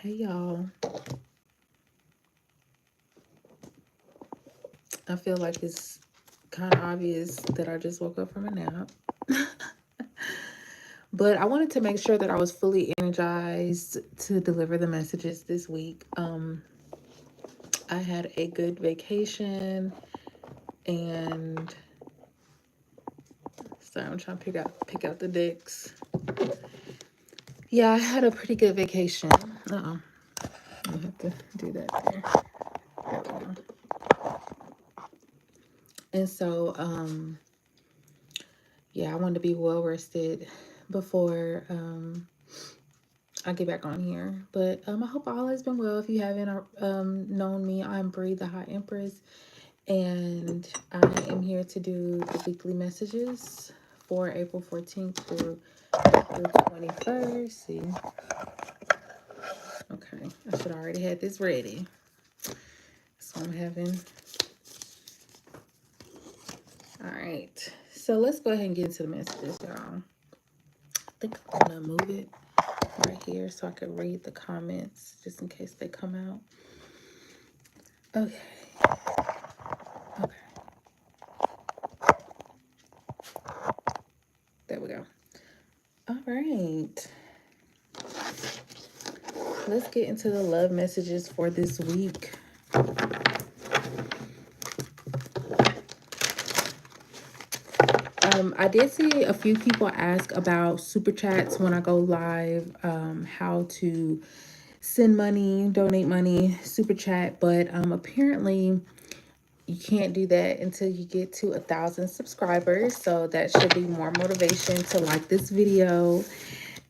Hey y'all. I feel like it's kind of obvious that I just woke up from a nap. But I wanted to make sure that I was fully energized to deliver the messages this week. I had a good vacation and sorry, I'm trying to pick out the dicks. Yeah, I had a pretty good vacation. I have to do that there. And so, yeah, I wanted to be well rested before I get back on here. But I hope all has been well. If you haven't known me, I'm Bree, the Hot Empress, and I am here to do the weekly messages for April 14th through April 21st. See, okay, I should already had this ready. So I'm having. All right, so let's go ahead and get into the messages, y'all. I think I'm gonna move it right here so I can read the comments just in case they come out. Okay. Okay. There we go. All right. Let's get into the love messages for this week. I did see a few people ask about super chats when I go live, how to send money, donate money, super chat, but apparently you can't do that until you get to 1,000 subscribers. So that should be more motivation to like this video.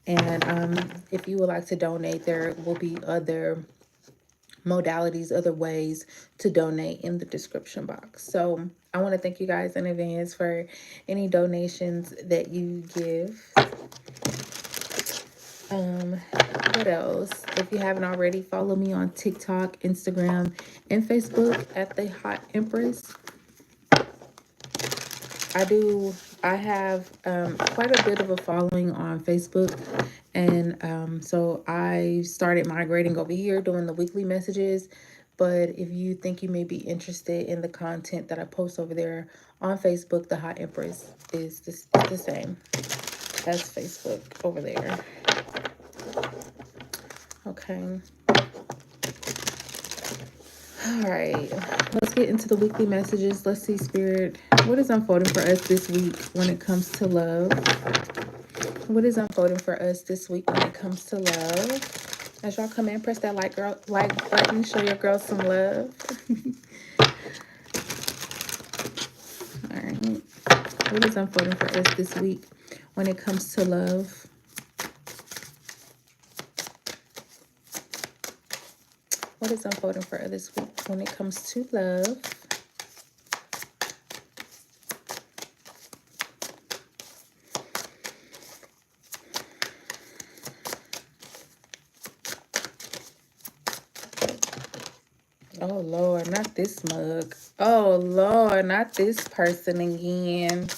And if you would like to donate, there will be other modalities, other ways to donate in the description box. So I want to thank you guys in advance for any donations that you give. What else? If you haven't already, follow me on TikTok, Instagram, and Facebook at the Hot Empress. I have quite a bit of a following on Facebook. And so I started migrating over here doing the weekly messages. But if you think you may be interested in the content that I post over there on Facebook, the Hot Empress is the same as Facebook over there. Okay. All right. Let's get into the weekly messages. Let's see, Spirit, what is unfolding for us this week when it comes to love? What is unfolding for us this week when it comes to love? As y'all come in, press that like button, show your girls some love. All right. What is unfolding for us this week when it comes to love? What is unfolding for us this week when it comes to love? Oh, Lord, not this mug. Oh, Lord, not this person again.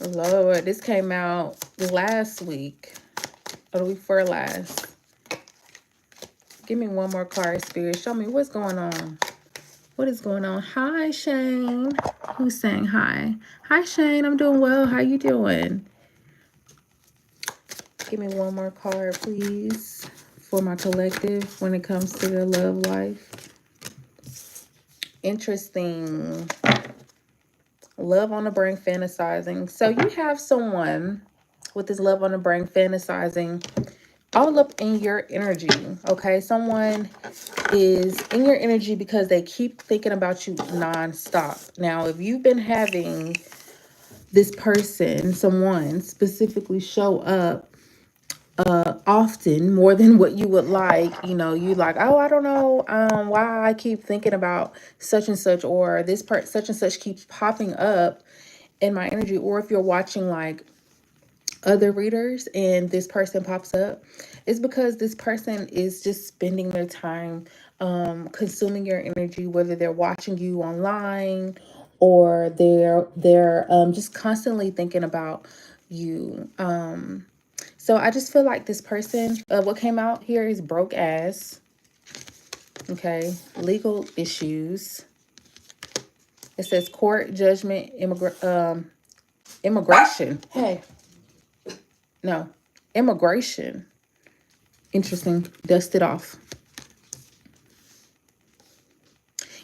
Lord, this came out last week. Or the week before last. Give me one more card, Spirit. Show me what's going on. What is going on? Hi, Shane. Who's saying hi? Hi, Shane. I'm doing well. How you doing? Give me one more card, please, for my collective when it comes to their love life. Interesting. Love on the brain fantasizing. So you have someone with this love on the brain fantasizing all up in your energy, okay? Someone is in your energy because they keep thinking about you nonstop. Now, if you've been having this person, someone specifically show up often more than what you would like, you like, oh, I don't know why I keep thinking about such and such, or this part such and such keeps popping up in my energy. Or if you're watching like other readers and this person pops up, it's because this person is just spending their time consuming your energy, whether they're watching you online or they're just constantly thinking about you. So I just feel like this person, what came out here is broke ass. Okay. Legal issues. It says court, judgment, immigration. Hey. No. Immigration. Interesting. Dust it off.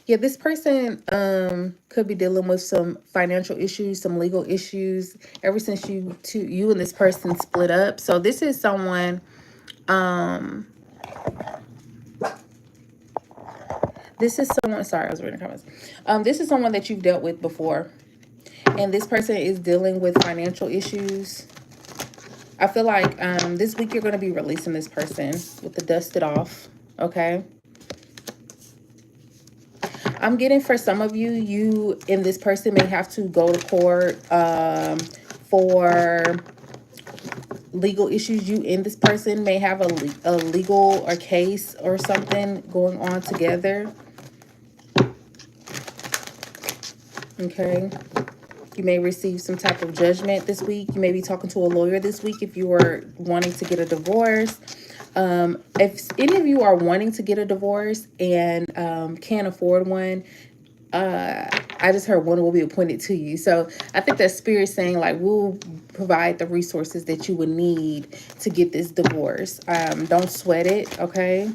Yeah, this person could be dealing with some financial issues, some legal issues ever since you and this person split up. So this is someone sorry, I was reading comments. This is someone that you've dealt with before. And this person is dealing with financial issues. I feel like this week you're going to be releasing this person with the dusted off. Okay. I'm getting for some of you, you and this person may have to go to court for legal issues. You and this person may have a legal or case or something going on together. Okay. You may receive some type of judgment this week. You may be talking to a lawyer this week if you are wanting to get a divorce. If any of you are wanting to get a divorce and can't afford one, I just heard one will be appointed to you. So I think that spirit's saying like, we'll provide the resources that you would need to get this divorce. Don't sweat it. Okay.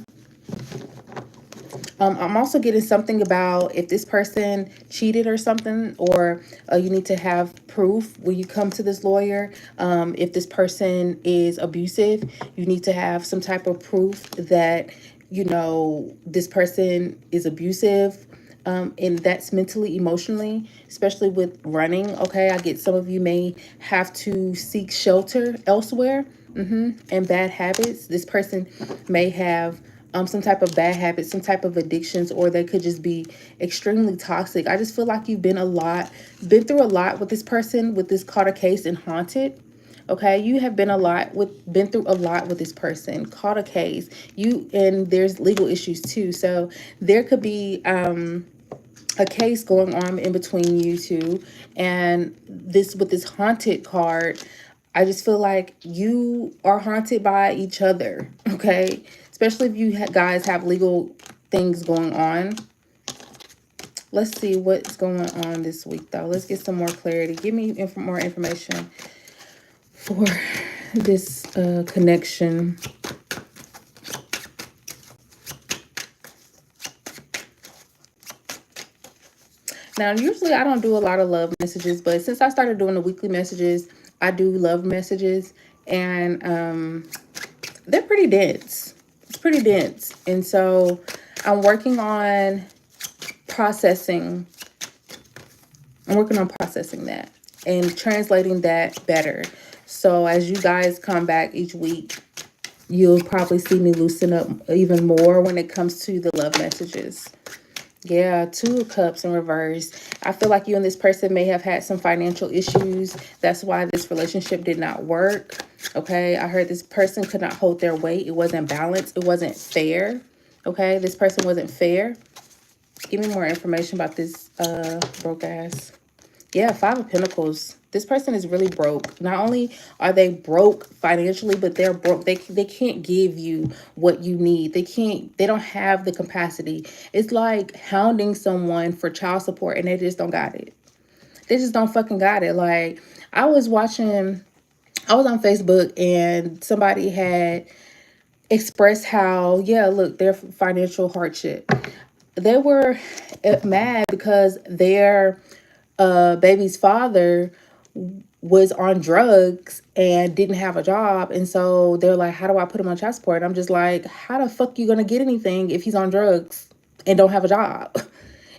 I'm also getting something about if this person cheated or something, or you need to have proof when you come to this lawyer. If this person is abusive, you need to have some type of proof that, you know, this person is abusive. And that's mentally, emotionally, especially with running. Okay, I get some of you may have to seek shelter elsewhere. And bad habits. This person may have some type of bad habits, some type of addictions, or they could just be extremely toxic. I just feel like you've been through a lot with this person, with this caught a case and haunted. Okay, you have been through a lot with this person, caught a case. And there's legal issues too. So there could be a case going on in between you two, and with this haunted card, I just feel like you are haunted by each other. Okay, especially if you guys have legal things going on. Let's see what's going on this week, though. Let's get some more clarity. Give me more information for this connection. Now, usually I don't do a lot of love messages, but since I started doing the weekly messages, I do love messages, and they're pretty dense. It's pretty dense. And so I'm working on processing. I'm working on processing that and translating that better. So as you guys come back each week, you'll probably see me loosen up even more when it comes to the love messages. Yeah, 2 of Cups in reverse. I feel like you and this person may have had some financial issues. That's why this relationship did not work. Okay, I heard this person could not hold their weight. It wasn't balanced. It wasn't fair. Okay, this person wasn't fair. Give me more information about this broke ass. Yeah, 5 of Pentacles. This person is really broke. Not only are they broke financially, but they're broke. They can't give you what you need. They don't have the capacity. It's like hounding someone for child support and they just don't got it. They just don't fucking got it. Like, I was on Facebook and somebody had expressed how, yeah, look, their financial hardship. They were mad because their baby's father was on drugs and didn't have a job, and so they're like, how do I put him on child support? I'm just like, how the fuck you gonna get anything if he's on drugs and don't have a job?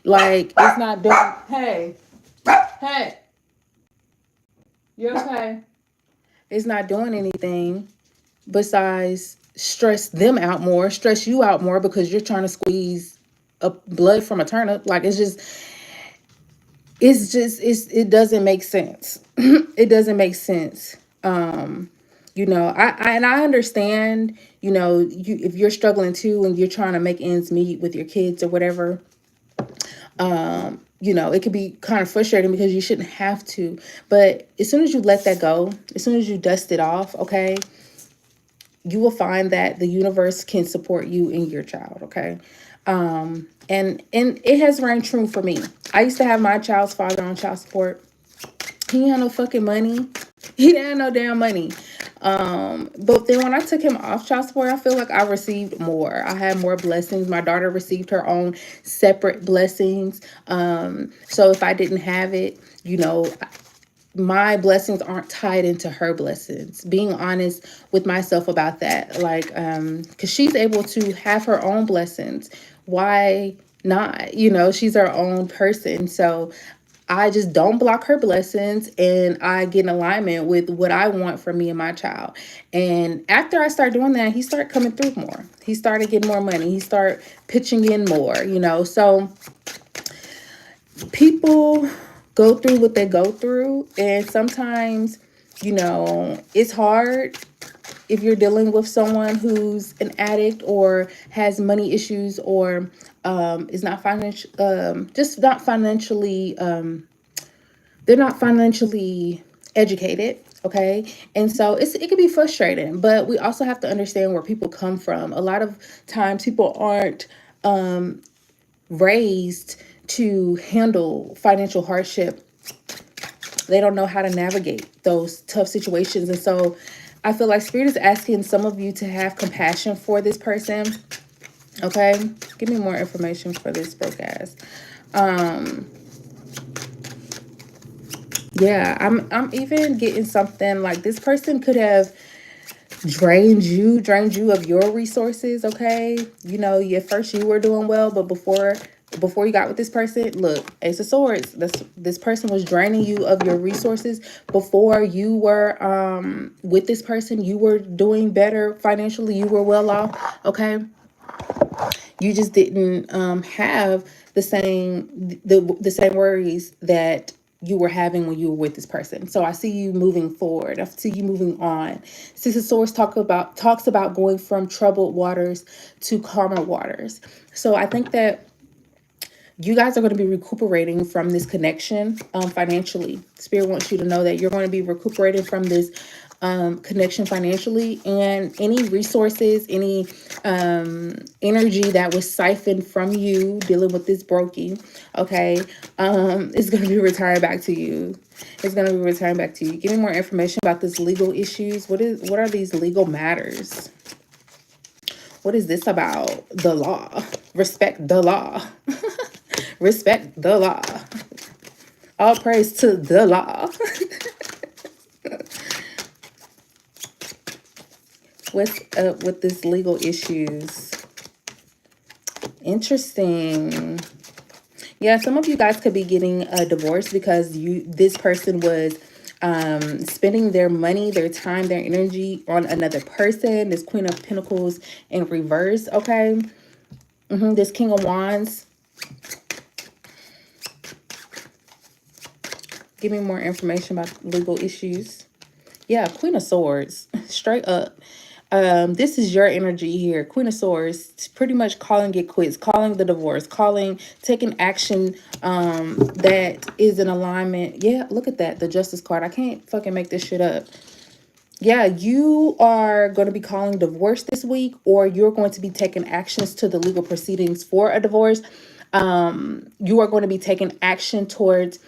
Like, it's not doing. Hey, you okay? It's not doing anything besides stress them out more, stress you out more, because you're trying to squeeze blood from a turnip. Like, it doesn't make sense. It doesn't make sense. You know, I understand, you know, if you're struggling too and you're trying to make ends meet with your kids or whatever, you know, it could be kind of frustrating because you shouldn't have to. But as soon as you let that go, as soon as you dust it off, okay, you will find that the universe can support you and your child, okay? And it has rang true for me. I used to have my child's father on child support. He didn't have no fucking money. He didn't have no damn money. But then when I took him off child support, I feel like I received more. I had more blessings. My daughter received her own separate blessings. So if I didn't have it, you know, my blessings aren't tied into her blessings. Being honest with myself about that, like, because she's able to have her own blessings. Why not? You know, she's her own person. So I just don't block her blessings, and I get in alignment with what I want for me and my child. And after I started doing that, he started coming through more. He started getting more money. He started pitching in more, you know. So people go through what they go through, and sometimes, you know, it's hard if you're dealing with someone who's an addict or has money issues, or is not financial, just not financially, they're not financially educated. Okay. And so it can be frustrating, but we also have to understand where people come from. A lot of times people aren't raised to handle financial hardship. They don't know how to navigate those tough situations. And so I feel like Spirit is asking some of you to have compassion for this person. Okay. Give me more information for this broke ass. Yeah, I'm even getting something like this person could have drained you of your resources, okay? You know, at first you were doing well, but before you got with this person, look, Ace of Swords, this person was draining you of your resources. Before you were with this person, you were doing better financially, you were well off, okay? You just didn't have the same worries that you were having when you were with this person. So I see you moving forward. I see you moving on. Six of Swords talks about going from troubled waters to calmer waters. So I think that you guys are going to be recuperating from this connection financially. Spirit wants you to know that you're going to be recuperating from this connection financially, and any resources, any energy that was siphoned from you dealing with this brokey, okay, is going to be returned back to you. It's going to be returned back to you. Give me more information about this legal issues. What are these legal matters? What is this about? The law. Respect the law. Respect the law. All praise to the law. What's up with this legal issues? Interesting. Yeah, some of you guys could be getting a divorce because this person was spending their money, their time, their energy on another person. This Queen of Pentacles in reverse, okay? This King of Wands. Give me more information about legal issues. Yeah, Queen of Swords, straight up. This is your energy here. Queen of Swords, pretty much calling it quits, calling the divorce, taking action that is in alignment. Yeah, look at that, the Justice card. I can't fucking make this shit up. Yeah, you are going to be calling divorce this week, or you're going to be taking actions to the legal proceedings for a divorce. You are going to be taking action towards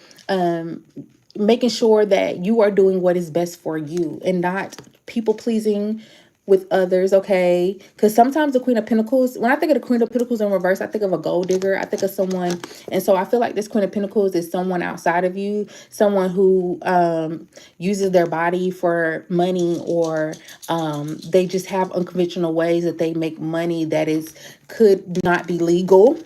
making sure that you are doing what is best for you and not people pleasing with others, okay? Because sometimes the Queen of Pentacles, when I think of the Queen of Pentacles in reverse, I think of a gold digger. I think of someone, and so I feel like this Queen of Pentacles is someone outside of you, someone who uses their body for money, or they just have unconventional ways that they make money that could not be legal.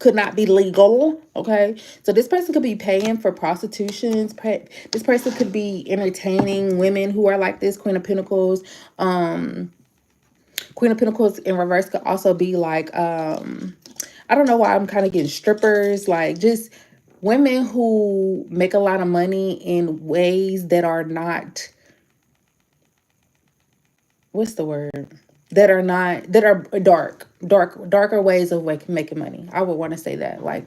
Could not be legal, okay? So this person could be paying for prostitutions. This person could be entertaining women who are like this Queen of Pentacles. Queen of Pentacles in reverse could also be like, I don't know why I'm kind of getting strippers, like just women who make a lot of money in ways that are not, what's the word? That are darker ways of making money. I would want to say that, like,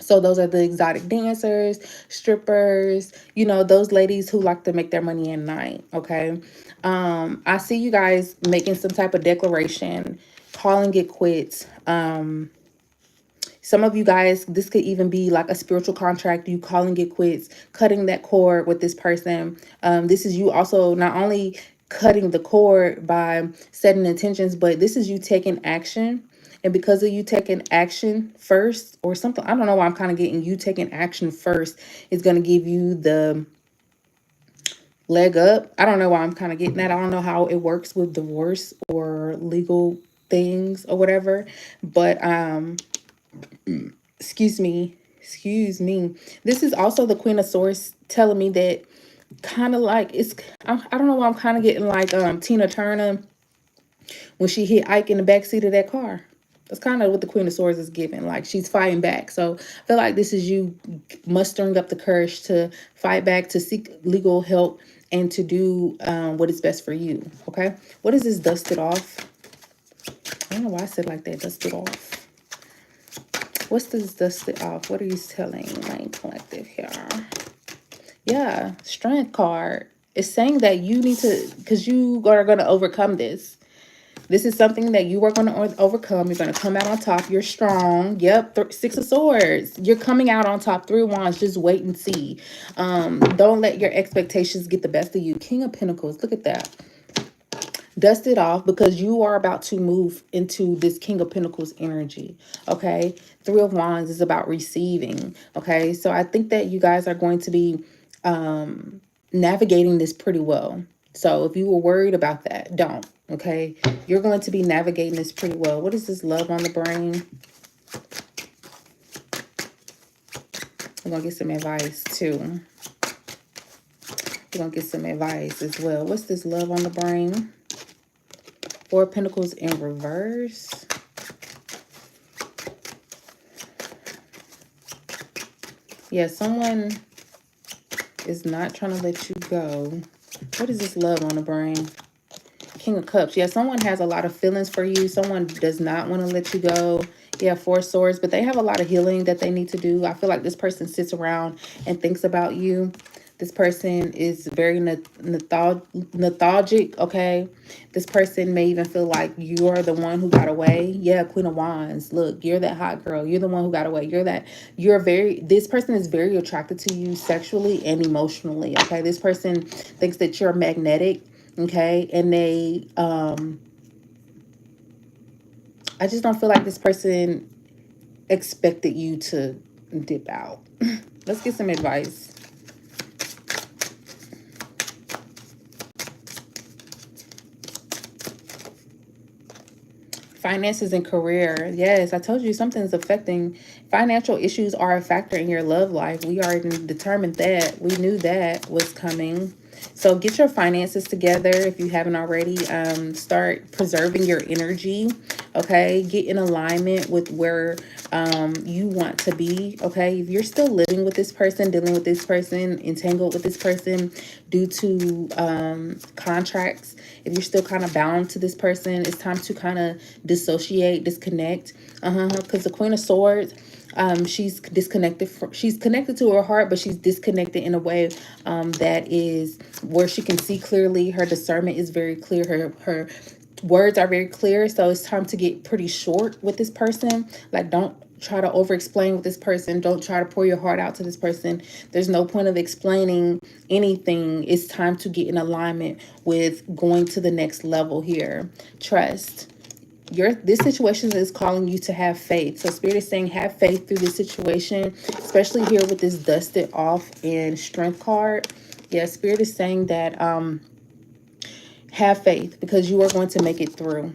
So those are the exotic dancers, strippers, you know, those ladies who like to make their money at night, okay? I see you guys making some type of declaration, calling it quits. Some of you guys, this could even be like a spiritual contract, you calling it quits, cutting that cord with this person. This is you also not only cutting the cord by setting intentions, but this is you taking action. And because of you taking action first or something, I don't know why I'm kind of getting you taking action first is going to give you the leg up. I don't know why I'm kind of getting that. I don't know how it works with divorce or legal things or whatever. But excuse me, this is also the Queen of Swords telling me that kind of like I don't know why I'm kind of getting like Tina Turner when she hit Ike in the backseat of that car. That's kind of what the Queen of Swords is giving. Like she's fighting back. So I feel like this is you mustering up the courage to fight back, to seek legal help, and to do what is best for you. Okay. What is this dusted off? I don't know why I said like that. Dusted off. What's this dusted off? What are you telling my collective here? Yeah, strength card. It's saying that you need to, because you are going to overcome this. This is something that you are going to overcome. You're going to come out on top. You're strong. Yep. Six of Swords. You're coming out on top. Three of Wands. Just wait and see. Don't let your expectations get the best of you. King of Pentacles. Look at that. Dust it off because you are about to move into this King of Pentacles energy. Okay. Three of Wands is about receiving. Okay. So I think that you guys are going to be navigating this pretty well. So if you were worried about that, don't. Okay. You're going to be navigating this pretty well. What is this love on the brain? I'm going to get some advice too. We're going to get some advice as well. What's this love on the brain? Four of Pentacles in reverse. Yeah, someone is not trying to let you go. What is this love on the brain? King of Cups. Yeah, someone has a lot of feelings for you. Someone does not want to let you go. Yeah, Four of Swords, but they have a lot of healing that they need to do. I feel like this person sits around and thinks about you. This person is very lethargic, okay? This person may even feel like you're the one who got away. Yeah, Queen of Wands. Look, you're that hot girl. You're the one who got away. This person is very attracted to you sexually and emotionally, okay? This person thinks that you're magnetic, okay? And they, I just don't feel like this person expected you to dip out. Let's get some advice. Finances and career. Yes, I told you something's affecting. Financial issues are a factor in your love life. We already determined that. We knew that was coming. So get your finances together if you haven't already. Start preserving your energy. Okay, get in alignment with where you want to be. Okay, if you're still living with this person, dealing with this person, entangled with this person due to contracts, if you're still kind of bound to this person, it's time to kind of dissociate, disconnect. Because the Queen of Swords, she's disconnected. She's connected to her heart, but she's disconnected in a way that is where she can see clearly. Her discernment is very clear. Her words are very clear. So it's time to get pretty short with this person. Like, don't try to over explain with this person. Don't try to pour your heart out to this person. There's no point of explaining anything. It's time to get in alignment with going to the next level here. Trust. This situation is calling you to have faith. So Spirit is saying have faith through this situation, especially here with this dusted off and strength card. Yeah, Spirit is saying that have faith because you are going to make it through.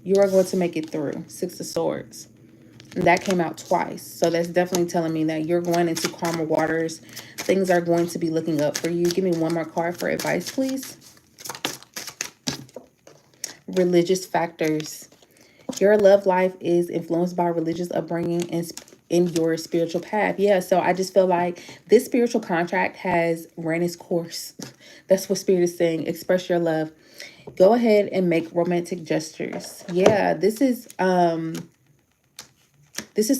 You are going to make it through. Six of Swords. And that came out twice. So that's definitely telling me that you're going into calmer waters. Things are going to be looking up for you. Give me one more card for advice, please. Religious factors. Your love life is influenced by religious upbringing and in your spiritual path. Yeah, so I just feel like this spiritual contract has ran its course. That's what Spirit is saying. Express your love. Go ahead and make romantic gestures. Yeah, this is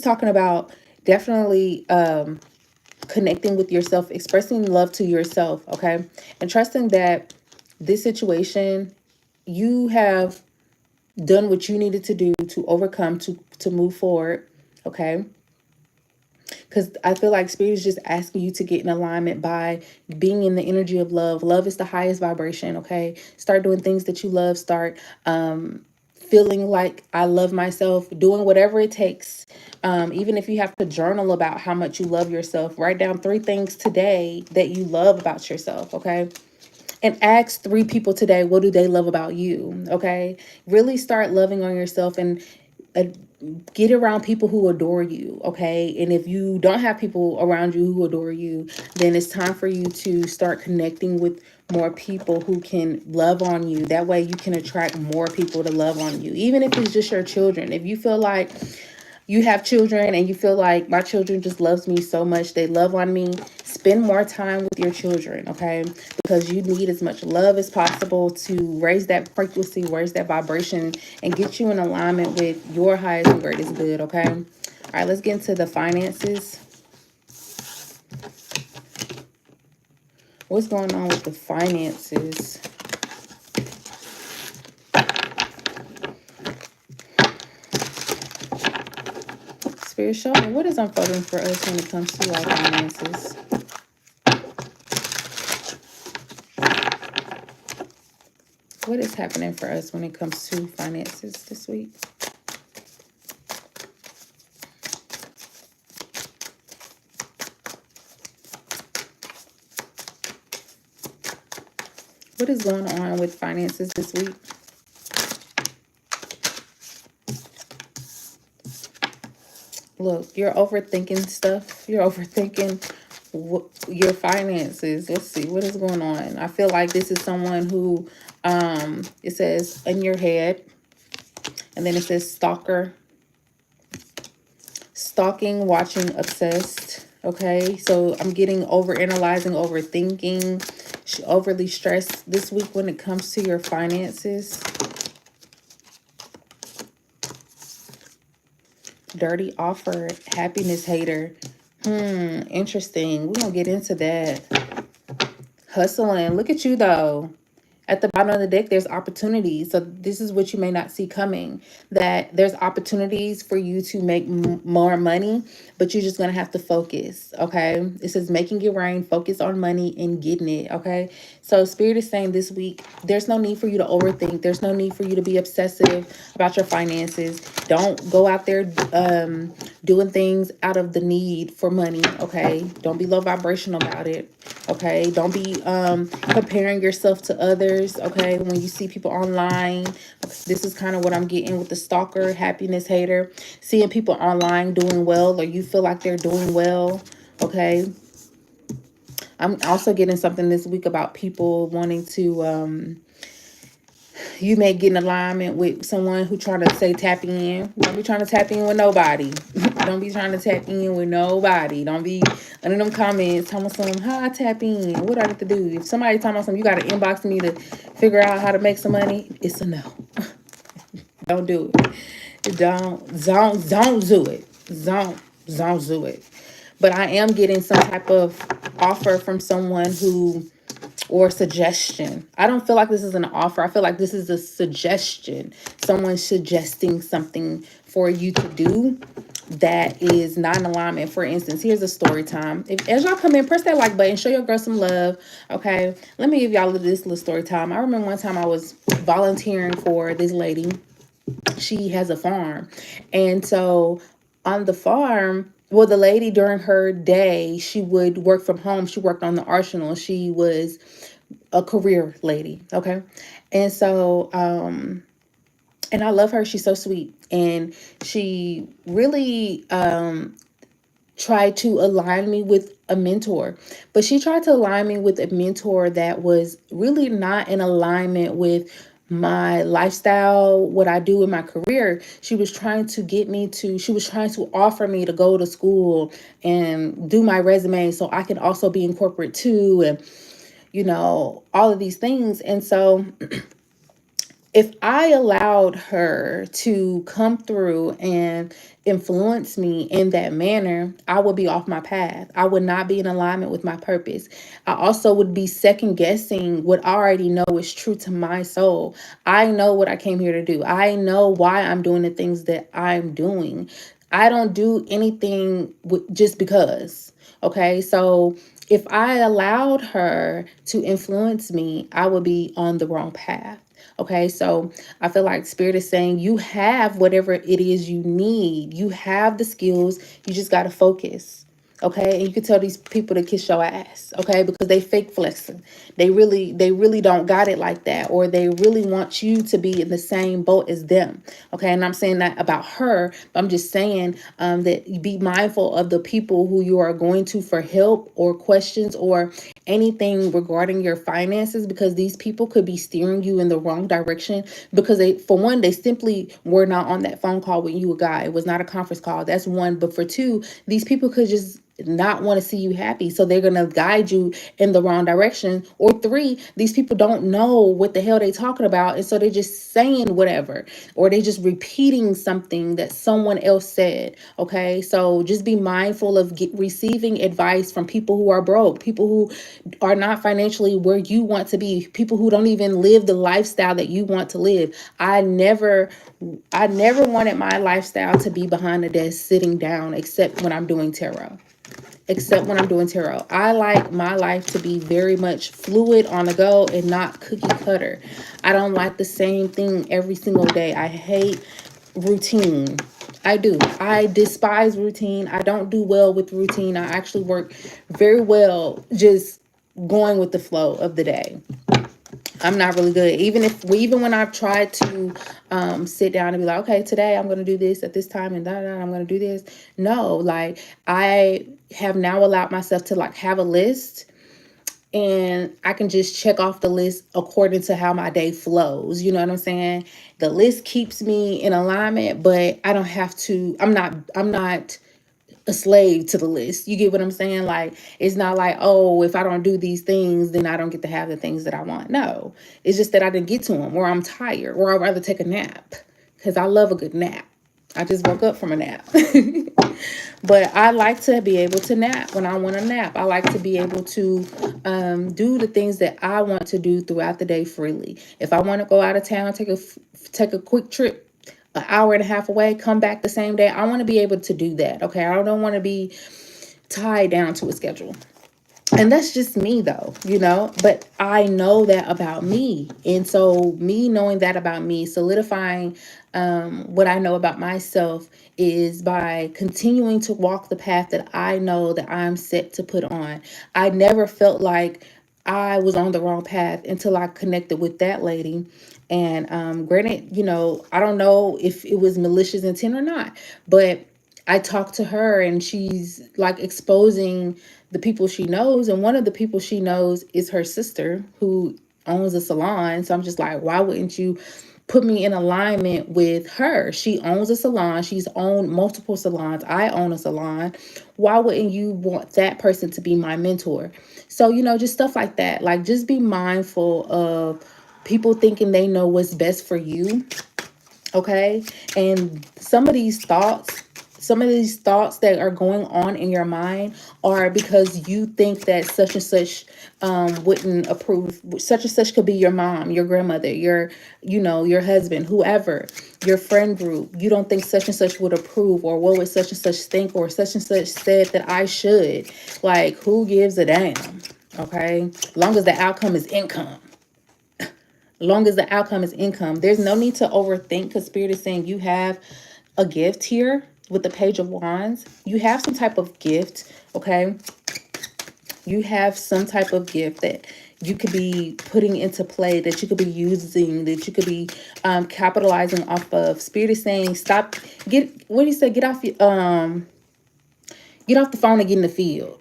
talking about definitely connecting with yourself, expressing love to yourself, okay? And trusting that this situation, you have done what you needed to do to overcome, to move forward, okay? Because I feel like Spirit is just asking you to get in alignment by being in the energy of love. Love is the highest vibration, okay? Start doing things that you love. Start feeling like I love myself, doing whatever it takes. Even if you have to journal about how much you love yourself, write down 3 things today that you love about yourself, okay? And ask 3 people today, what do they love about you, okay? Really start loving on yourself and uh, get around people who adore you, okay? And if you don't have people around you who adore you, then it's time for you to start connecting with more people who can love on you. That way you can attract more people to love on you, even if it's just your children. If you feel like you have children and you feel like my children just loves me so much, they love on me, spend more time with your children, okay? Because you need as much love as possible to raise that frequency, raise that vibration, and get you in alignment with your highest and greatest good, okay? All right, let's get into the finances. What's going on with the finances? Spirit, show me what is unfolding for us when it comes to our finances. What is happening for us when it comes to finances this week? What is going on with finances this week? Look, you're overthinking stuff. You're overthinking your finances. Let's see what is going on. I feel like this is someone who, it says in your head, and then it says stalker, stalking, watching, obsessed. Okay, so I'm getting overanalyzing, overthinking, overly stressed this week when it comes to your finances. Dirty offer, happiness hater. Interesting. We're gonna get into that. Hustling. Look at you though. At the bottom of the deck, there's opportunities. So this is what you may not see coming. That there's opportunities for you to make more money, but you're just going to have to focus, okay? It says making it rain, focus on money and getting it, okay? So Spirit is saying this week, there's no need for you to overthink. There's no need for you to be obsessive about your finances. Don't go out there doing things out of the need for money, okay? Don't be low vibrational about it, okay? Don't be comparing yourself to others, okay? When you see people online, this is kind of what I'm getting with the stalker, happiness hater. Seeing people online doing well, or you feel like they're doing well, okay? I'm also getting something this week about people wanting to, you may get in alignment with someone who trying to say tap in. Don't be trying to tap in with nobody. Don't be trying to tap in with nobody. Don't be under them comments telling some how I tap in. What do I have to do? If somebody telling me something, you got to inbox me to figure out how to make some money. It's a no. Don't do it. Don't do it. Don't do it. But I am getting some type of offer from someone who, or suggestion. I don't feel like this is an offer. I feel like this is a suggestion. Someone suggesting something for you to do that is not in alignment. For instance, here's a story time. If as y'all come in, press that like button, show your girl some love. Okay, let me give y'all this little story time. I remember one time I was volunteering for this lady. She has a farm, and so on the farm, well, the lady during her day, she would work from home. She worked on the arsenal. She was a career lady, okay? And so, and I love her. She's so sweet. And she really tried to align me with a mentor. But she tried to align me with a mentor that was really not in alignment with my lifestyle, what I do in my career. She was trying to get me to, she was trying to offer me to go to school and do my resume so I can also be in corporate too, and you know, all of these things. And so if I allowed her to come through and influence me in that manner, I would be off my path. I would not be in alignment with my purpose. I also would be second guessing what I already know is true to my soul. I know what I came here to do. I know why I'm doing the things that I'm doing. I don't do anything just because. Okay, so if I allowed her to influence me, I would be on the wrong path. Okay, so I feel like Spirit is saying you have whatever it is you need. You have the skills. You just got to focus. Okay, and you can tell these people to kiss your ass. Okay, because they fake flexing. They really don't got it like that, or they really want you to be in the same boat as them. Okay, and I'm saying that about her, but I'm just saying that you be mindful of the people who you are going to for help or questions or anything regarding your finances, because these people could be steering you in the wrong direction, because they, for one, they simply were not on that phone call with you a guy. It was not a conference call. That's one. But for two, these people could just not want to see you happy, so they're going to guide you in the wrong direction. Or three, these people don't know what the hell they talking about, and so they're just saying whatever, or they just repeating something that someone else said. Okay, so just be mindful of receiving advice from people who are broke, people who are not financially where you want to be, people who don't even live the lifestyle that you want to live. I never wanted my lifestyle to be behind the desk sitting down, except when I'm doing tarot. I like my life to be very much fluid, on the go, and not cookie cutter. I don't like the same thing every single day. I hate routine. I do. I despise routine. I don't do well with routine. I actually work very well just going with the flow of the day. I'm not really good. Even when I've tried to sit down and be like, okay, today I'm gonna do this at this time, and I'm gonna do this. No, like, I have now allowed myself to like have a list, and I can just check off the list according to how my day flows. You know what I'm saying? The list keeps me in alignment, but I don't have to. I'm not a slave to the list. You get what I'm saying? Like, it's not like, oh, if I don't do these things, then I don't get to have the things that I want. No, it's just that I didn't get to them, or I'm tired, or I'd rather take a nap, because I love a good nap. I just woke up from a nap. But I like to be able to nap when I want to nap. I like to be able to do the things that I want to do throughout the day freely. If I want to go out of town, take a quick trip, an hour and a half away, come back the same day, I want to be able to do that. Okay, I don't want to be tied down to a schedule. And that's just me, though, but I know that about me. And so me knowing that about me, solidifying what I know about myself, is by continuing to walk the path that I know that I'm set to put on. I never felt like I was on the wrong path until I connected with that lady. And granted, I don't know if it was malicious intent or not, but I talked to her, and she's like exposing the people she knows. And one of the people she knows is her sister, who owns a salon. So I'm just like, why wouldn't you put me in alignment with her? She owns a salon. She's owned multiple salons. I own a salon. Why wouldn't you want that person to be my mentor? So, just stuff like that. Like, just be mindful of people thinking they know what's best for you. Okay. And some of these thoughts that are going on in your mind are because you think that such and such wouldn't approve. Such and such could be your mom, your grandmother, your husband, whoever, your friend group. You don't think such and such would approve, or what would such and such think, or such and such said that I should. Like, who gives a damn? Okay. Long as the outcome is income. Long as the outcome is income, there's no need to overthink, because Spirit is saying you have a gift here with the Page of Wands. You have some type of gift, okay? You have some type of gift that you could be putting into play, that you could be using, that you could be capitalizing off of. Spirit is saying what do you say? Get off the phone and get in the field.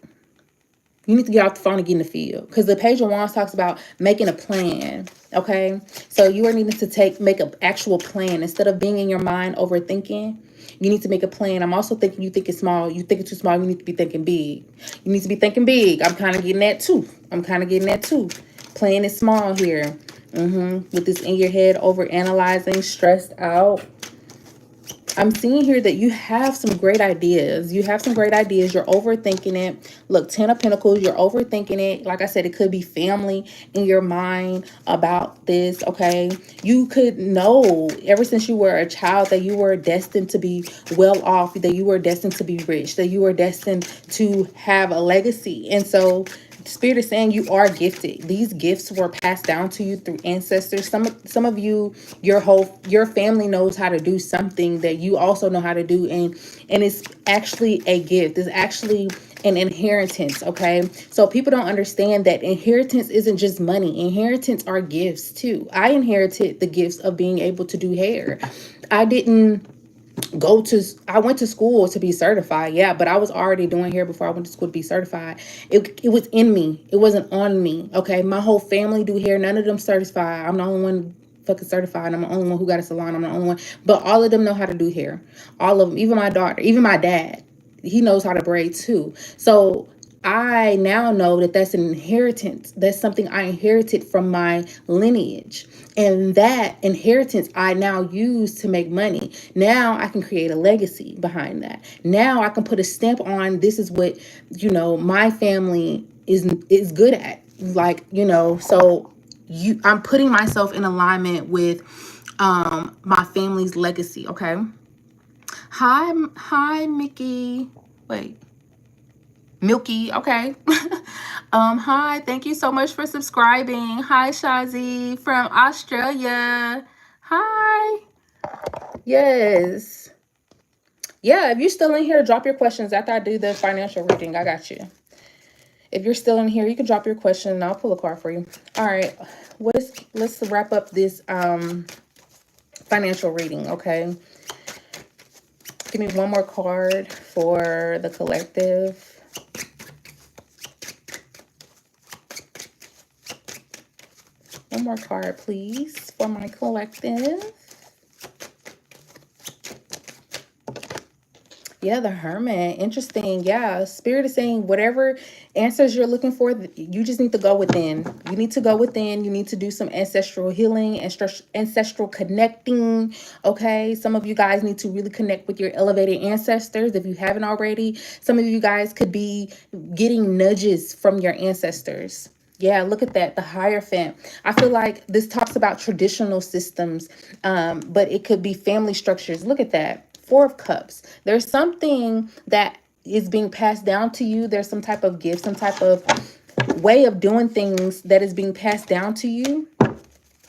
You need to get off the phone and get in the field, because the Page of Wands talks about making a plan. Okay, so you are needing to make an actual plan instead of being in your mind overthinking. You need to make a plan. I'm also thinking you thinking small. You thinking too small. You need to be thinking big. I'm kind of getting that too. Playing it small here. With this in your head, over analyzing, stressed out. I'm seeing here that you have some great ideas. You have some great ideas. You're overthinking it. Look, 10 of Pentacles, you're overthinking it. Like I said, it could be family in your mind about this, okay? You could know ever since you were a child that you were destined to be well off, that you were destined to be rich, that you were destined to have a legacy. And so Spirit is saying you are gifted. These gifts were passed down to you through ancestors. Some of you, your family knows how to do something that you also know how to do, and it's actually a gift. It's actually an inheritance, okay? So people don't understand that inheritance isn't just money. Inheritance are gifts too. I inherited the gifts of being able to do hair. I didn't I went to school to be certified, yeah, but I was already doing hair before I went to school to be certified. It was in me. It wasn't on me, okay? My whole family do hair. None of them certified. I'm the only one fucking certified. I'm the only one who got a salon. I'm the only one. But all of them know how to do hair. All of them, even my daughter, even my dad, he knows how to braid too. So I now know that that's an inheritance. That's something I inherited from my lineage. And that inheritance I now use to make money. Now I can create a legacy behind that. Now I can put a stamp on this is what, my family is good at. Like, so I'm putting myself in alignment with my family's legacy, okay? Hi Mickey. Wait. Milky, okay. Hi, thank you so much for subscribing. Hi, Shazi from Australia. Hi. Yes. Yeah, if you're still in here, drop your questions after I do the financial reading. I got you. If you're still in here, you can drop your question and I'll pull a card for you. All right. Let's wrap up this financial reading, okay? Give me one more card for the collective. One more card, please, for my collective. Yeah, the Hermit. Interesting. Yeah, Spirit is saying whatever answers you're looking for, you just need to go within. You need to go within. You need to do some ancestral healing and ancestral connecting. Okay, some of you guys need to really connect with your elevated ancestors if you haven't already. Some of you guys could be getting nudges from your ancestors. Yeah, look at that, the Hierophant. I feel like this talks about traditional systems, but it could be family structures. Look at that. Four of Cups. There's something that is being passed down to you. There's some type of gift, some type of way of doing things that is being passed down to you.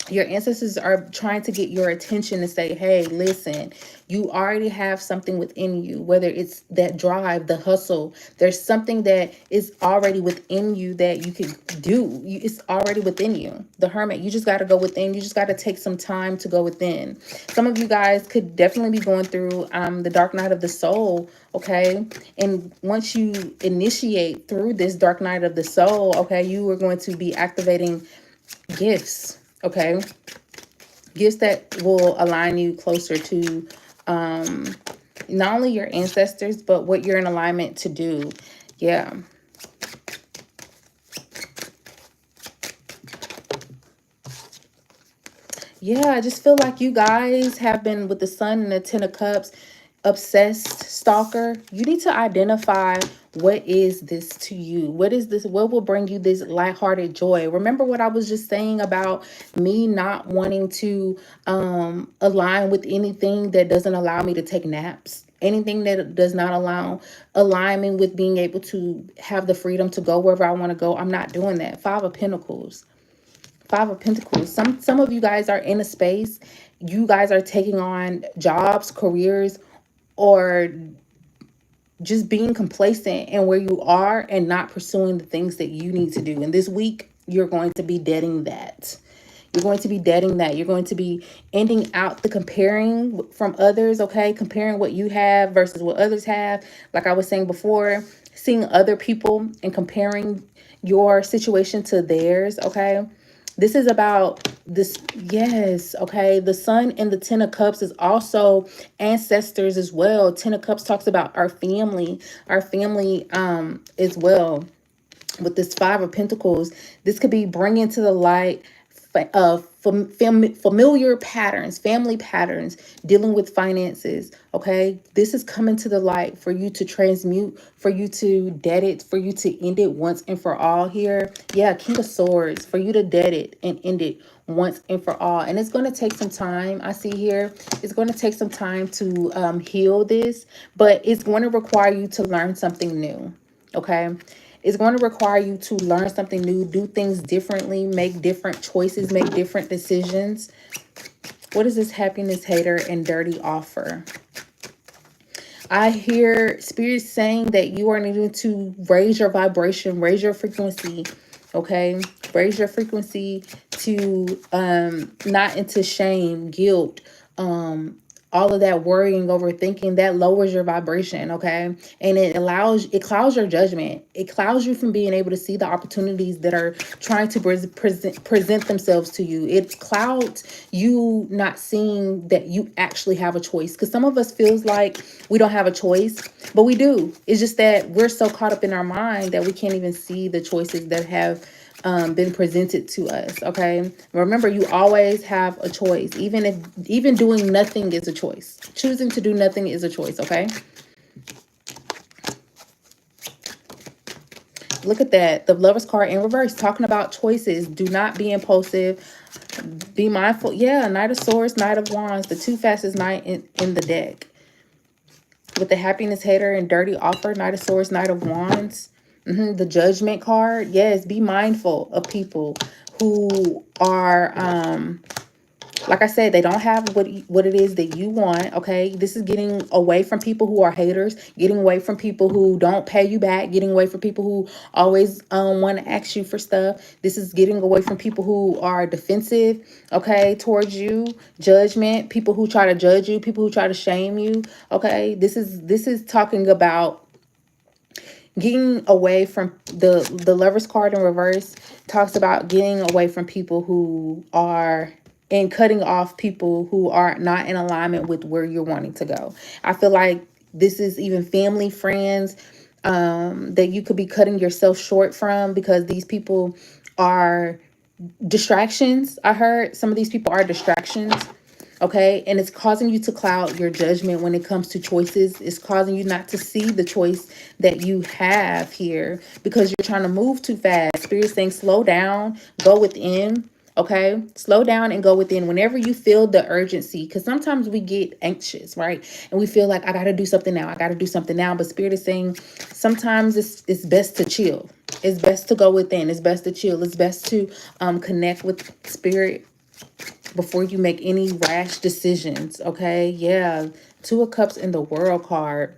Your ancestors are trying to get your attention and say, hey, listen, you already have something within you, whether it's that drive, the hustle. There's something that is already within you that you can do. It's already within you. The Hermit, you just got to go within. You just got to take some time to go within. Some of you guys could definitely be going through the dark night of the soul, okay? And once you initiate through this dark night of the soul, okay, you are going to be activating gifts. Okay, gifts that will align you closer to not only your ancestors, but what you're in alignment to do. Yeah. Yeah, I just feel like you guys have been with the Sun and the Ten of Cups, obsessed stalker. You need to identify what is this to you. What is this? What will bring you this lighthearted joy? Remember what I was just saying about me not wanting to align with anything that doesn't allow me to take naps. Anything that does not allow alignment with being able to have the freedom to go wherever I want to go. I'm not doing that. Five of Pentacles. Five of Pentacles. Some of you guys are in a space. You guys are taking on jobs, careers, or just being complacent in where you are and not pursuing the things that you need to do. And this week, you're going to be deading that. You're going to be deading that. You're going to be ending out the comparing from others, okay? Comparing what you have versus what others have. Like I was saying before, seeing other people and comparing your situation to theirs, okay? This is about this. Yes. Okay. The Sun and the Ten of Cups is also ancestors as well. Ten of Cups talks about our family as well. With this Five of Pentacles, this could be bringing to the light familiar patterns, family patterns, dealing with finances. Okay, this is coming to the light for you to transmute, for you to dead it, for you to end it once and for all here. Yeah, King of Swords, for you to dead it and end it once and for all. And it's going to take some time. I see here it's going to take some time to heal this, but it's going to require you to learn something new. Okay, it's going to require you to learn something new, do things differently, make different choices, make different decisions. What is this happiness hater and dirty offer? I hear Spirit saying that you are needing to raise your vibration, raise your frequency. Okay, raise your frequency to not into shame, guilt, all of that worrying, overthinking. That lowers your vibration. Okay, and it clouds your judgment. It clouds you from being able to see the opportunities that are trying to present themselves to you. It clouds you not seeing that you actually have a choice, because some of us feels like we don't have a choice, but we do. It's just that we're so caught up in our mind that we can't even see the choices that have been presented to us. Okay, remember, you always have a choice. Even doing nothing is a choice. Choosing to do nothing is a choice. Okay, look at that. The Lovers card in reverse, talking about choices. Do not be impulsive. Be mindful. Yeah, Knight of Swords, Knight of Wands, the two fastest knight in the deck. With the happiness hater and dirty offer, Knight of Swords, Knight of Wands. The Judgment card. Yes, be mindful of people who are, like I said, they don't have what it is that you want. Okay, this is getting away from people who are haters, getting away from people who don't pay you back, getting away from people who always want to ask you for stuff. This is getting away from people who are defensive, okay, towards you. Judgment, people who try to judge you, people who try to shame you. Okay, this is talking about getting away from the Lovers card in reverse. Talks about getting away from people who are, and cutting off people who are not in alignment with where you're wanting to go. I feel like this is even family, friends, that you could be cutting yourself short from, because these people are distractions. I heard some of these people are distractions. Okay, and it's causing you to cloud your judgment when it comes to choices. It's causing you not to see the choice that you have here, because you're trying to move too fast. Spirit saying slow down, go within. Okay, slow down and go within whenever you feel the urgency, because sometimes we get anxious, right? And we feel like I got to do something now. I got to do something now. But Spirit is saying sometimes it's best to chill. It's best to go within. It's best to chill. It's best to connect with Spirit before you make any rash decisions. Okay, yeah. Two of Cups in the World card.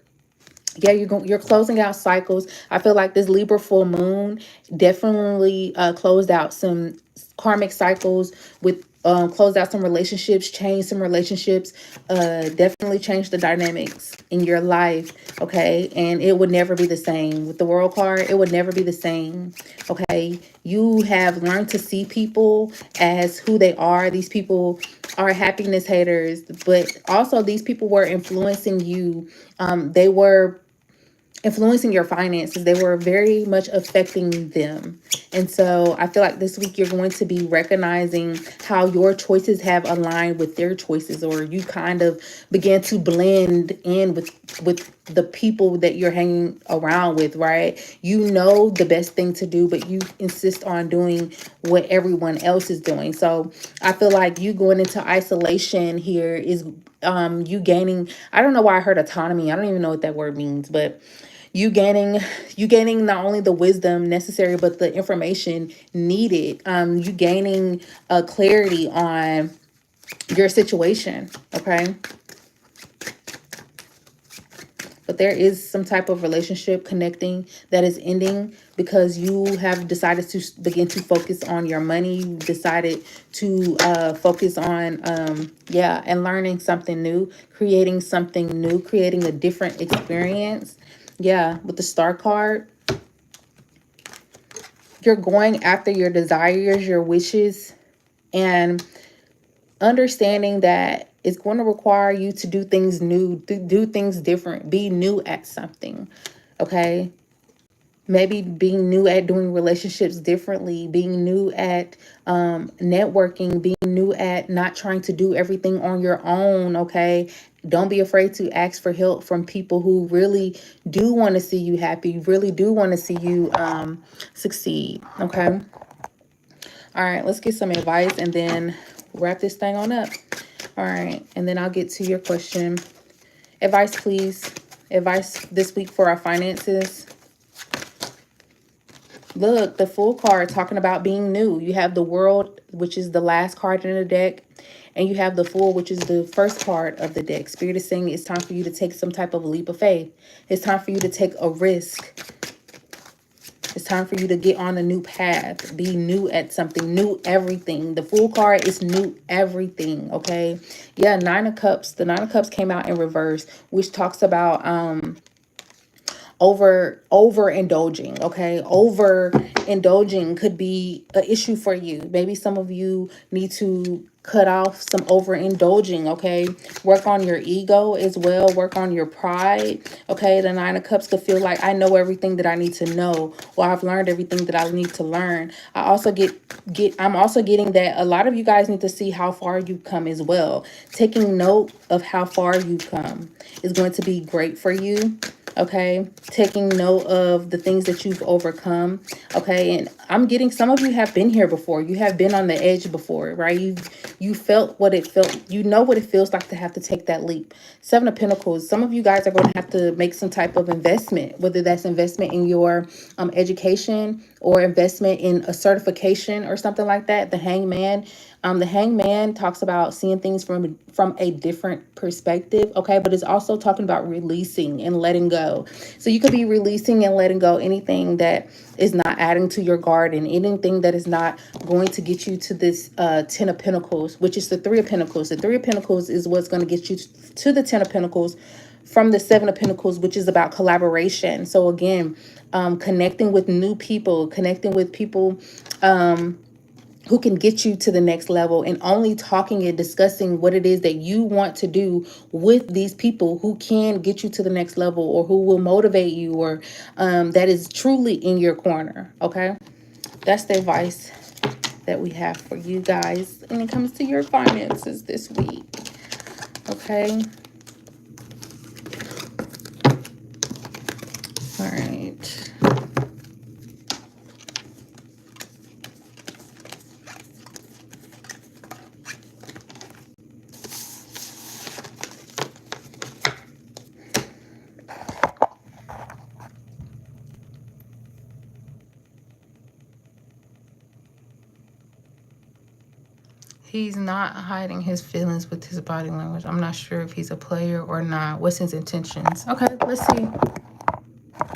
Yeah, you're closing out cycles. I feel like this Libra full moon definitely closed out some karmic cycles, with closed out some relationships, changed some relationships, definitely changed the dynamics in your life. Okay, and it would never be the same. With the World card, it would never be the same. Okay, you have learned to see people as who they are. These people are happiness haters, but also these people were influencing you. They were influencing your finances. They were very much affecting them. And so I feel like this week you're going to be recognizing how your choices have aligned with their choices, or you kind of began to blend in with the people that you're hanging around with, right? You know the best thing to do, but you insist on doing what everyone else is doing. So I feel like you going into isolation here is you gaining, I don't know why I heard autonomy. I don't even know what that word means, but you gaining not only the wisdom necessary, but the information needed. You gaining clarity on your situation. Okay, but there is some type of relationship connecting that is ending, because you have decided to begin to focus on your money. You decided to focus on yeah, and learning something new, creating something new, creating a different experience. Yeah, with the Star card, you're going after your desires, your wishes, and understanding that it's going to require you to do things new, do things different, be new at something. Okay, maybe being new at doing relationships differently, being new at networking, being new at not trying to do everything on your own. Okay, don't be afraid to ask for help from people who really do want to see you happy, really do want to see you succeed. Okay, all right, let's get some advice and then wrap this thing on up. All right, and then I'll get to your question. Advice, please. Advice this week for our finances. Look, the Fool card talking about being new. You have the World, which is the last card in the deck. And you have the Fool, which is the first card of the deck. Spirit is saying it's time for you to take some type of leap of faith. It's time for you to take a risk. It's time for you to get on a new path. Be new at something. New everything. The Fool card is new everything, okay? Yeah, Nine of Cups. The Nine of Cups came out in reverse, which talks about overindulging. Okay, overindulging could be an issue for you. Maybe some of you need to cut off some overindulging. Okay, work on your ego as well, work on your pride. Okay, the Nine of Cups could feel like, I know everything that I need to know, or I've learned everything that I need to learn. I'm also getting that a lot of you guys need to see how far you've come as well. Taking note of how far you've come is going to be great for you. Okay, taking note of the things that you've overcome. Okay, and I'm getting, some of you have been here before. You have been on the edge before, right? You felt what it felt. You know what it feels like to have to take that leap. Seven of Pentacles. Some of you guys are going to have to make some type of investment, whether that's investment in your education or investment in a certification or something like that. The Hangman. The Hangman talks about seeing things from a different perspective, okay? But it's also talking about releasing and letting go. So you could be releasing and letting go anything that is not adding to your garden, anything that is not going to get you to this Ten of Pentacles, which is the Three of Pentacles. The Three of Pentacles is what's going to get you to the Ten of Pentacles from the Seven of Pentacles, which is about collaboration. So again, connecting with new people, connecting with people who can get you to the next level, and only talking and discussing what it is that you want to do with these people who can get you to the next level, or who will motivate you, or that is truly in your corner. Okay, that's the advice that we have for you guys when it comes to your finances this week. Okay, all right. He's not hiding his feelings with his body language. I'm not sure if he's a player or not. What's his intentions? Okay, let's see.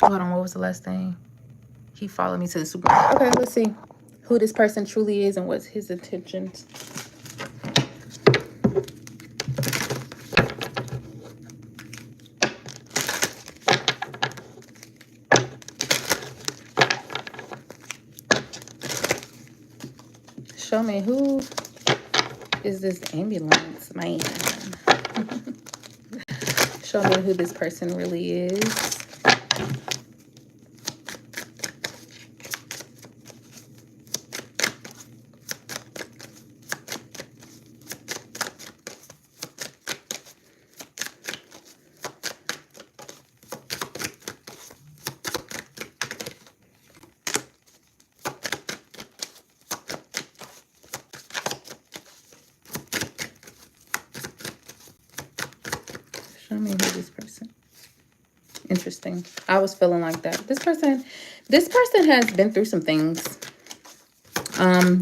Hold on, what was the last thing? He followed me to the supermarket. Okay, let's see who this person truly is and what's his intentions. Show me, who is this ambulance man? Show me who this person really is. Show me who this person. Interesting. I was feeling like that. This person has been through some things.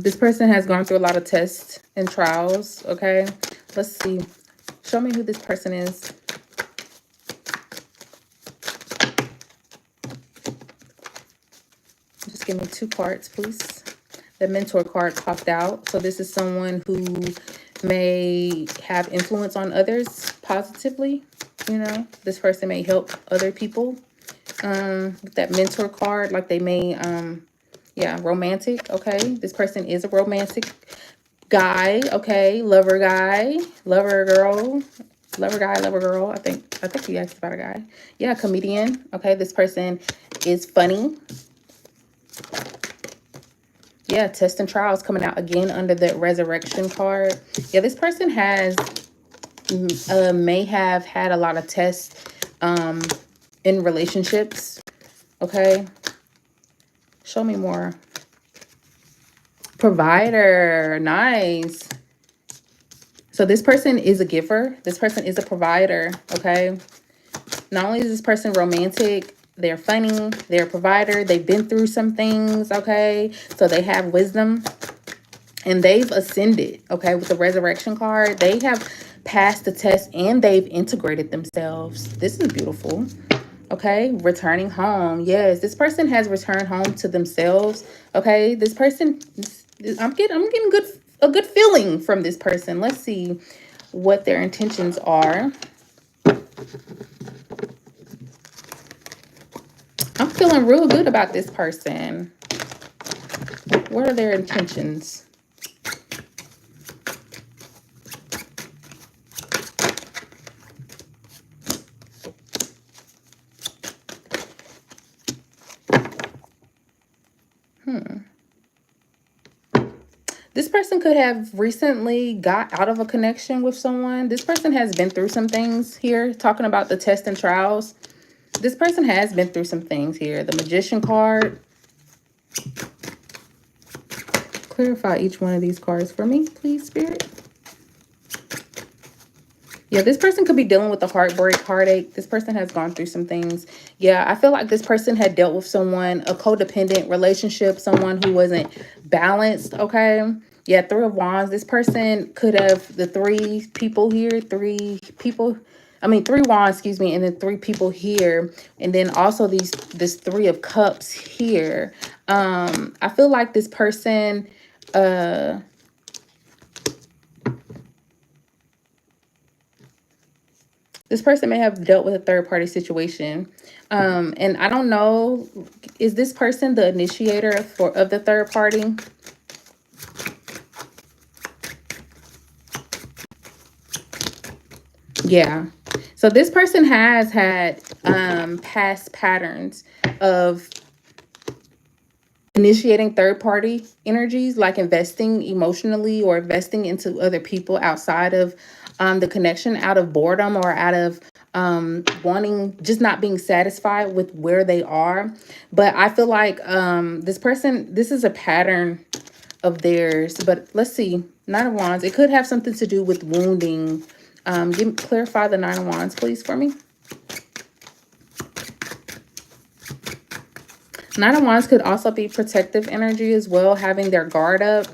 This person has gone through a lot of tests and trials. Okay, let's see. Show me who this person is. Just give me two cards, please. The Mentor card popped out. So this is someone who may have influence on others positively. You know, this person may help other people. With that Mentor card, like they may, yeah, romantic. Okay, this person is a romantic guy. Okay, lover guy, lover girl. Lover guy, lover girl. I think he asked about a guy. Yeah, comedian. Okay, this person is funny. Yeah, test and trials coming out again under the resurrection card. Yeah, this person has may have had a lot of tests in relationships. Okay, show me more. Provider, nice. So this person is a giver. This person is a provider. Okay, not only is this person romantic, they're funny, they're a provider, they've been through some things. Okay, so they have wisdom and they've ascended. Okay, with the resurrection card, they have passed the test and they've integrated themselves. This is beautiful. Okay, returning home. Yes, this person has returned home to themselves. Okay, this person, I'm getting a good feeling from this person. Let's see what their intentions are. I'm feeling real good about this person. What are their intentions? This person could have recently got out of a connection with someone. This person has been through some things here, talking about the tests and trials. This person has been through some things here. The Magician card. Clarify each one of these cards for me, please, Spirit. Yeah, this person could be dealing with a heartbreak, heartache. This person has gone through some things. Yeah, I feel like this person had dealt with someone, a codependent relationship, someone who wasn't balanced, okay? Yeah, Three of Wands. This person could have the three people here, three wands, excuse me, and then three people here. And then also this Three of Cups here. I feel like this person, this person may have dealt with a third-party situation. And I don't know, is this person the initiator of the third party? Yeah. So this person has had past patterns of initiating third-party energies, like investing emotionally or investing into other people outside of the connection, out of boredom or out of wanting, just not being satisfied with where they are. But I feel like this is a pattern of theirs. But let's see, Nine of Wands. It could have something to do with wounding. Clarify the Nine of Wands, please, for me. Nine of Wands could also be protective energy as well, having their guard up.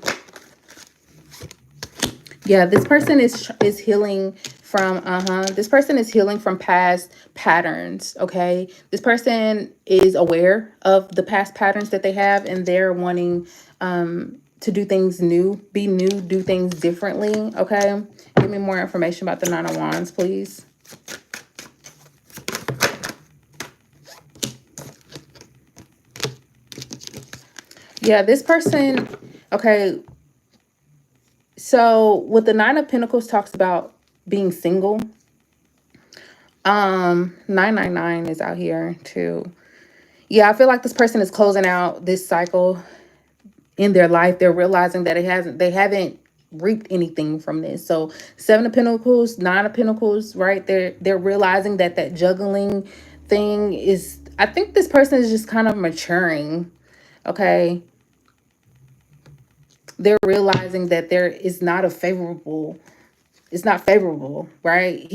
Yeah, this person is healing from this person is healing from past patterns. Okay, this person is aware of the past patterns that they have, and they're wanting to do things new, be new, do things differently. Okay, give me more information about the Nine of Wands, please. Yeah, this person, okay, so with the Nine of Pentacles talks about being single. 999 is out here too. Yeah, I feel like this person is closing out this cycle in their life. They're realizing that they haven't reaped anything from this. So Seven of Pentacles, Nine of Pentacles, right? They're realizing that juggling thing is, I think this person is just kind of maturing. Okay. They're realizing that there is not a favorable, it's not favorable, right?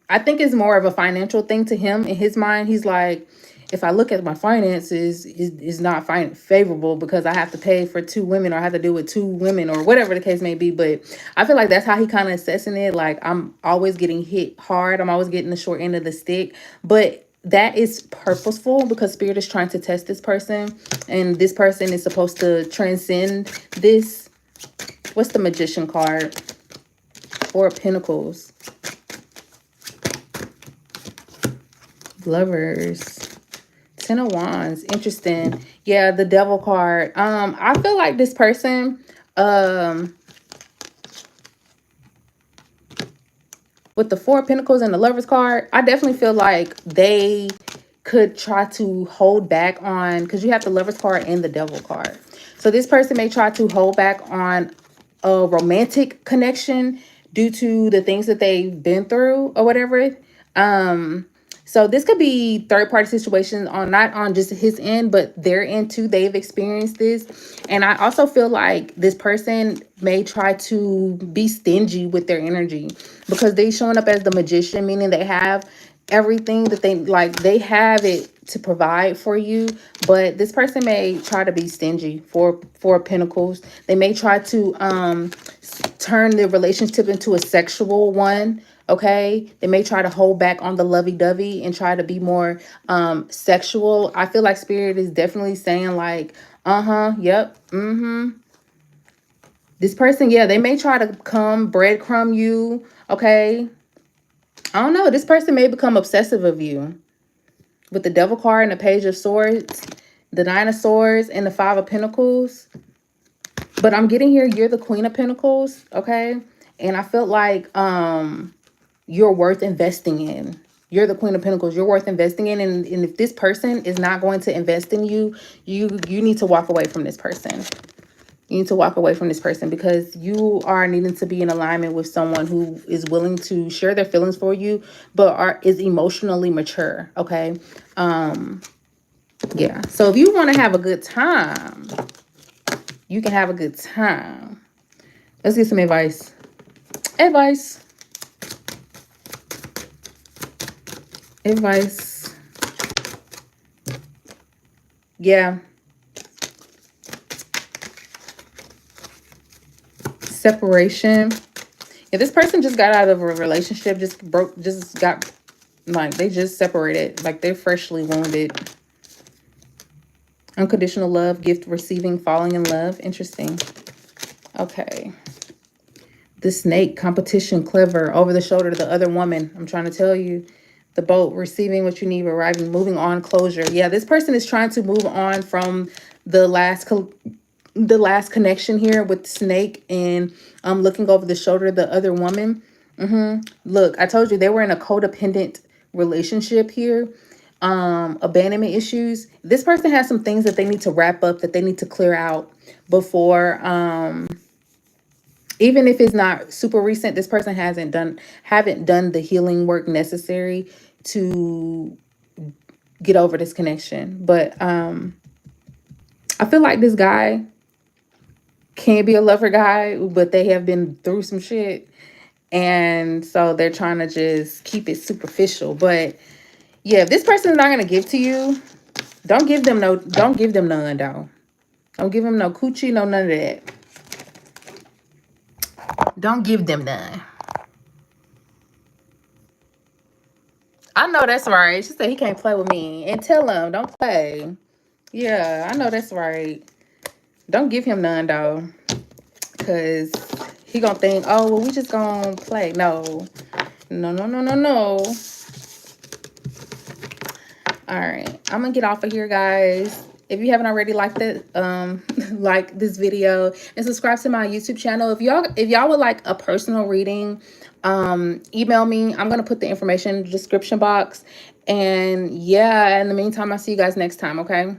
I think it's more of a financial thing to him. In his mind, he's like, if I look at my finances, is not favorable because I have to pay for two women, or I have to deal with two women, or whatever the case may be. But I feel like that's how he kind of assessing it. Like, I'm always getting hit hard. I'm always getting the short end of the stick. But that is purposeful because Spirit is trying to test this person. And this person is supposed to transcend this. What's the Magician card? Four of Pentacles. Lovers. Ten of Wands. Interesting. Yeah, the Devil card. I feel like this person with the Four of Pentacles and the Lovers card, I definitely feel like they could try to hold back on, because you have the Lovers card and the Devil card. So this person may try to hold back on a romantic connection due to the things that they've been through or whatever. So this could be third party situations on, not on just his end, but their end too. They've experienced this. And I also feel like this person may try to be stingy with their energy, because they showing up as the Magician, meaning they have everything that they like, they have it to provide for you, but this person may try to be stingy. Four Pentacles. They may try to turn the relationship into a sexual one. Okay, they may try to hold back on the lovey-dovey and try to be more sexual. I feel like Spirit is definitely saying like, yep, this person, yeah, they may try to come breadcrumb you. Okay, I don't know, this person may become obsessive of you with the Devil card and the Page of Swords, the Nine of Swords, and the Five of Pentacles. But I'm getting here, you're the Queen of Pentacles, okay? And I felt like you're worth investing in. You're the Queen of Pentacles. You're worth investing in. And if this person is not going to invest in you, you need to walk away from this person. You need to walk away from this person, because you are needing to be in alignment with someone who is willing to share their feelings for you, but is emotionally mature, okay? Yeah. So if you want to have a good time, you can have a good time. Let's get some advice. Advice. Yeah. Separation. Yeah, this person just got out of a relationship, just got, like, they just separated, like they're freshly wounded. Unconditional love, gift receiving, falling in love. Interesting. Okay. The Snake, competition, clever, over the shoulder to the other woman. I'm trying to tell you. The Boat, receiving what you need, arriving, moving on, closure. Yeah, this person is trying to move on from the last connection here with the Snake, and looking over the shoulder of the other woman. Look, I told you they were in a codependent relationship here. Abandonment issues. This person has some things that they need to wrap up, that they need to clear out before, even if it's not super recent, this person haven't done the healing work necessary to get over this connection. But I feel like this guy can be a lover guy, but they have been through some shit, and so they're trying to just keep it superficial. But yeah, if this person is not going to give to you, don't give them none, though. Don't give them no coochie, no none of that. Don't give them none. I know that's right. She said he can't play with me. And tell him, don't play. Yeah, I know that's right. Don't give him none, though. Because he gonna think, oh, well, we just gonna play. No. No, no, no, no, no. All right. I'm gonna get off of here, guys. If you haven't already liked it, like this video and subscribe to my YouTube channel. If y'all would like a personal reading, email me. I'm gonna put the information in the description box. And yeah, in the meantime, I'll see you guys next time, okay?